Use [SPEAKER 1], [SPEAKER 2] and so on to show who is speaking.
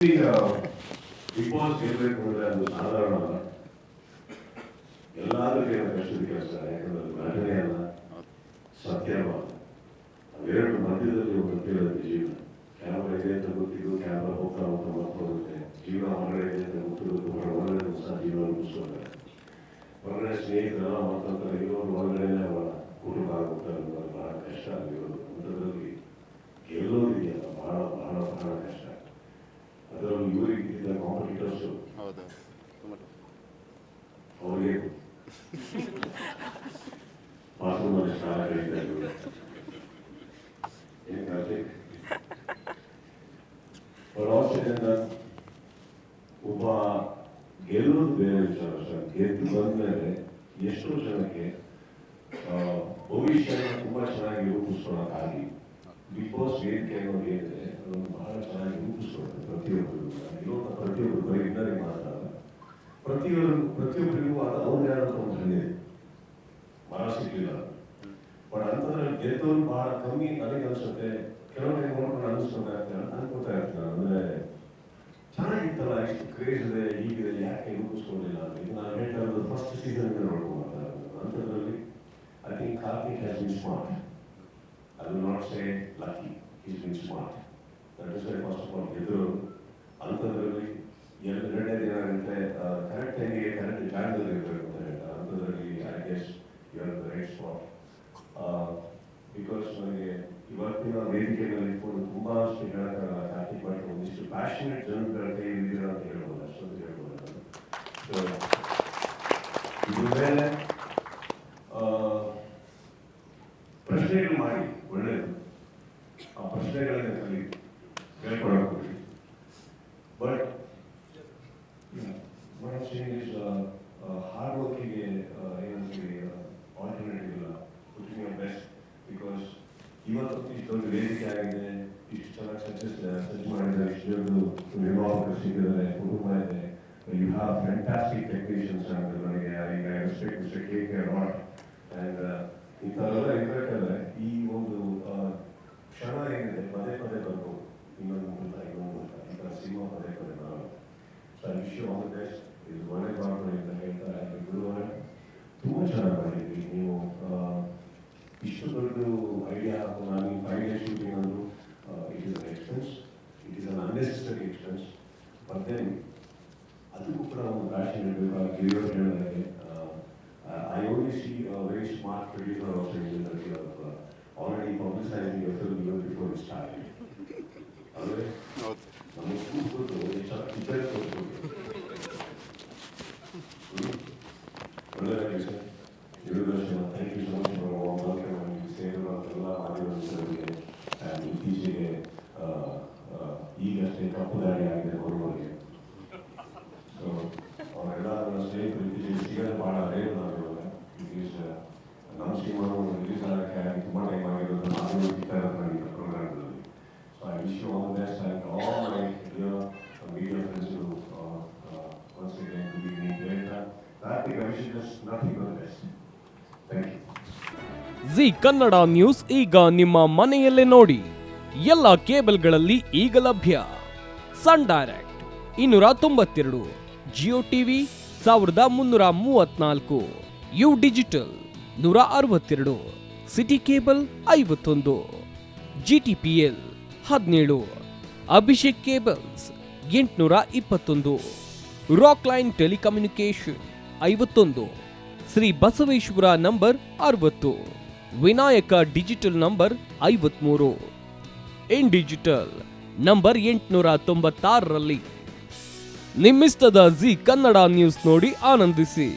[SPEAKER 1] ಈಗ big boss ಗೆಲ್ಲಬೇಕು ಅಂದ್ರೆ ಅದು ಸಾಧಾರಣ ಅಲ್ಲ. ಎಲ್ಲಾದ್ರೂ ಕಷ್ಟದ ಕೆಲಸ. ಯಾಕಂದ್ರೆ ಅದು ಘಟನೆ ಅಲ್ಲ, ಸತ್ಯವ. ಅವೆರಡು ಮಧ್ಯದಲ್ಲಿ ಒಂದು ತಿಳಿದ ಜೀವನ. ಕ್ಯಾಮ್ರಾ ಇದೆ ಅಂತ ಗೊತ್ತಿದ್ದು ಕ್ಯಾಮ್ರಾ ಹೋಗ್ತಾ ಹೋಗ್ತಾ ಹೋಗುತ್ತೆ. ಜೀವನ ಹೊರಗಡೆ ಇದೆ ಅಂತ ಗೊತ್ತಿರೋದು ಹೊರಗಡೆ ಸಹ ಜೀವನ ರೂಪಿಸ್ತಾರೆ. ಹೊರಗಡೆ ಸ್ನೇಹಿತರ ಮಾತಾಡ್ತಾರೆ, ಇರೋರು ಹೊರಗಡೆ ಅವರ ಕುಟುಂಬ ಆಗುತ್ತಾರೆ. ಬಹಳ ಕಷ್ಟ ಆಗಿರೋದು. ಅಂಥದ್ರಲ್ಲಿ ಗೆಲ್ಲೋದಿದೆಯಲ್ಲ, ಬಹಳ ಬಹಳ ಬಹಳ ಕಷ್ಟ. ಅದರಲ್ಲಿ ಇವರಿಗೆ ಇದ್ದ ಕಾಂಪಿಟೇಟರ್ಸ್ ಅವರಿಗೆ ಬಾತ್ರೂಮಲ್ಲಿ ಸ್ನಾನ ಕರೀತಾ ಇದ್ರು. ಒಬ್ಬ ಗೆಲ್ಲೋದು ಬೇರೆ ವಿಚಾರ ಸರ್. ಗೆದ್ದು ಬಂದ್ಮೇಲೆ ಎಷ್ಟೋ ಜನಕ್ಕೆ ಭವಿಷ್ಯನ ತುಂಬಾ ಚೆನ್ನಾಗಿ ರೂಪಿಸ್ಕೊಳ್ಳೋಕ್ಕಾಗಿ ಬಿಗ್ ಬಾಸ್ ವೇದಿಕೆ ಅನ್ನೋದು ಏನಿದೆ ಅದನ್ನು ಬಹಳ ಚೆನ್ನಾಗಿ ರೂಪಿಸ್ಕೊಳ್ತಾರೆ. ಪ್ರತಿಯೊಬ್ಬರು ಬರೀ ಇನ್ನರಿಗೆ ಮಾತಾಡಲ್ಲ. ಪ್ರತಿಯೊಬ್ಬರಿಗೂ ಅವ್ರದೇ ಆದ ಒಂದು ಹಳ್ಳಿ ಮರ ಸಿಗ್ಲಿಲ್ಲ. ಬಟ್ ಅಂತಂದ್ರೆ ಗೆದ್ದವರು ಬಹಳ ಕಮ್ಮಿ ನನಗೆ ಅನ್ಸುತ್ತೆ. ಕೆಲವೊಂದು ನೋಡ್ಕೊಂಡು ಅನ್ಕೋತಾ ಇರ್ತಾರೆ, ಅಂದ್ರೆ ಚೆನ್ನಾಗಿತ್ತಲ್ಲ, ಎಷ್ಟು ಕ್ರೇಜ್ ಇದೆ, ಹೀಗಿದೆ, ಯಾಕೆ ರೂಪಿಸ್ಕೊಂಡಿಲ್ಲ ಅಂತ. ಇದು ನಾನು ಹೇಳ್ತಾ ಇರೋದು ಫಸ್ಟ್ ಸೀಸನ್ ನೋಡ್ಕೊಂಡು ಅಂಥದ್ರಲ್ಲಿ I think Karthik has been smart. I will not say lucky, is been smart. That is why first of all ಗೆದ್ದರು. ಅಂಥದ್ರಲ್ಲಿ ಎರಡನೇ ದಿನ ಆಗುತ್ತೆ, ಕರೆಕ್ಟ್ ಟೈಮಿಗೆ ಕರೆಕ್ಟ್ ಜಾಗದಲ್ಲಿ ಇರಬೇಕು ಅಂತ ಹೇಳ್ತಾರೆ. ಅಂಥದ್ರಲ್ಲಿ I guess you are the right spot. Because ನನಗೆ ಇವತ್ತಿನ ವೇದಿಕೆಗಳಲ್ಲಿ ಇಟ್ಕೊಂಡು ತುಂಬಾ ಅಷ್ಟು ಹೇಳಕ್ಕಾಗಲ್ಲ. ಕಾರ್ತಿಕ್ ಭಟ್ ಒಂದಿಷ್ಟು ಪ್ಯಾಷನೇಟ್ ಜನಗಳ ಕೈ ಇದ್ದೀರ ಅಂತ ಹೇಳ್ಬೋದು, ಅಷ್ಟೊಂದು ಹೇಳ್ಬೋದು. ಇದ್ರ ಮೇಲೆ ಪ್ರಶ್ನೆಗಳು ಮಾಡಿ ಒಳ್ಳೆಯದು. ಆ ಪ್ರಶ್ನೆಗಳನ್ನ ಕಲಿ ಹೇಳ್ಕೊಡೋಕೆ. ಬಟ್ ಹಾರ್ಡ್ ವರ್ಕಿಗೆ ಏನಂತೀವಿ ಆಲ್ಟರ್ನೇಟಿವ್ ಇಲ್ಲ. Putting your best. ಬಿಕಾಸ್ ಇವತ್ತು ಇಷ್ಟೊಂದು ವೇದಿಕೆ ಆಗಿದೆ, ಇಷ್ಟು ಚೆನ್ನಾಗಿ ಸಜ್ಜು ಮಾಡಿದ್ದಾರೆ, ಇಷ್ಟು ನಿರ್ಮಾಪಕರು ಸಿಕ್ಕಿದ್ದಾರೆ, ಕುಟುಂಬ ಇದೆ. ಯು ಹ್ಯಾವ್ ಫ್ಯಾಂಟಾಸ್ಟಿಕ್ ಟೆಕ್ನಿಷಿಯನ್ಸ್ ಅಂತ ನನಗೆ I respect mister KK lot. And ಇಂಥವೆಲ್ಲ ಇರಬೇಕಾದ್ರೆ ಈ ಒಂದು ಕ್ಷಣ ಏನಿದೆ ಪದೇ ಪದೇ ಬರ್ಬೋದು. ಇನ್ನೊಂದು ಈ ಥರ ಸಿನಿಮಾ ಪದೇ ಪದೇ ಬರೋಲ್ಲ. So I wish you all the best. ಇದು ಒಳ್ಳೆ ಮಾಡ್ಕೊಳ್ಳಿ ಅಂತ ಹೇಳ್ತಾರೆ. ಗುರುವಾರ ತುಂಬ ಚೆನ್ನಾಗಿ ಮಾಡಿದ್ವಿ ನೀವು. ಇಷ್ಟು ದೊಡ್ಡ ಐಡಿಯಾ ಹಾಕೋ ನಾನು 5 days ಶೂಟಿಂಗ್ ಅಂದರು. It is an expense, it is an unnecessary expense. ಮತ್ತೆ ಅದಕ್ಕೂ ಕೂಡ ಒಂದು ಪ್ಯಾಷನ್ ಇರಬೇಕು. ಗಿರಿಯವರು ಹೇಳಿದಾಗೆ I only see very smart producer also in the field of already publicising your film even before it started. ಅಲ್ಲದೆ ನಮಗೆ ಕೂತ್ಕೊಂಡು ಎಷ್ಟು ಪಿಕ್ಚರ್ ತೋರಿಸ್ಬೋದು. ಒಳ್ಳೆಯದಾಗಿ sir. Thank you so much for welcome. ಸೇರಿರುವಂತೆಲ್ಲ ಮಾಧ್ಯಮದವರಿಗೆ ಇತ್ತೀಚೆಗೆ ಈಗಷ್ಟೇ ಕಪ್ಪು ದಾಳಿ ಆಗಿದೆ ಬರುವವರಿಗೆ. ಸೊ ಅವರೆಲ್ಲ ನನ್ನ ಸ್ನೇಹಿತರು ಇತ್ತೀಚೆಗೆ ಸಿಗೋದು ಭಾಳ ರೇರ್. ನಾವಿವಾಗ ನಮ್ಮ ಸಿನಿಮಾನು ರಿಲೀಸ್ ಆಗೋಕ್ಕೆ ತುಂಬ ಟೈಮ್ ಆಗಿರೋದು ನಾನು ಸಿಗ್ತಾ ಇರೋದು ನನಗೆ ಪ್ರೋಗ್ರಾಮ್ಗಳಲ್ಲಿ. So I wish you all the best and all my media friends once again good evening. Karthik, I wish you just nothing but the best. Thank you.
[SPEAKER 2] Zee Kannada news ಈಗ ನಿಮ್ಮ ಮನೆಯಲ್ಲೇ ನೋಡಿ. ಎಲ್ಲ ಕೇಬಲ್ಗಳಲ್ಲಿ ಈಗ ಲಭ್ಯ. Sun Direct 292, Jio TV 1334, U digital 162, City cable 51, GTPL 17, Abhishek cables 821, Rock Line telecommunication 51, Shri Basaveshwara number 60, Vinayaka digital number 53, In digital number 896ರಲ್ಲಿ. ನಿಮ್ಮಿಸ್ತದ ಜಿ ಕನ್ನಡ ನ್ಯೂಸ್ ನೋಡಿ ಆನಂದಿಸಿ.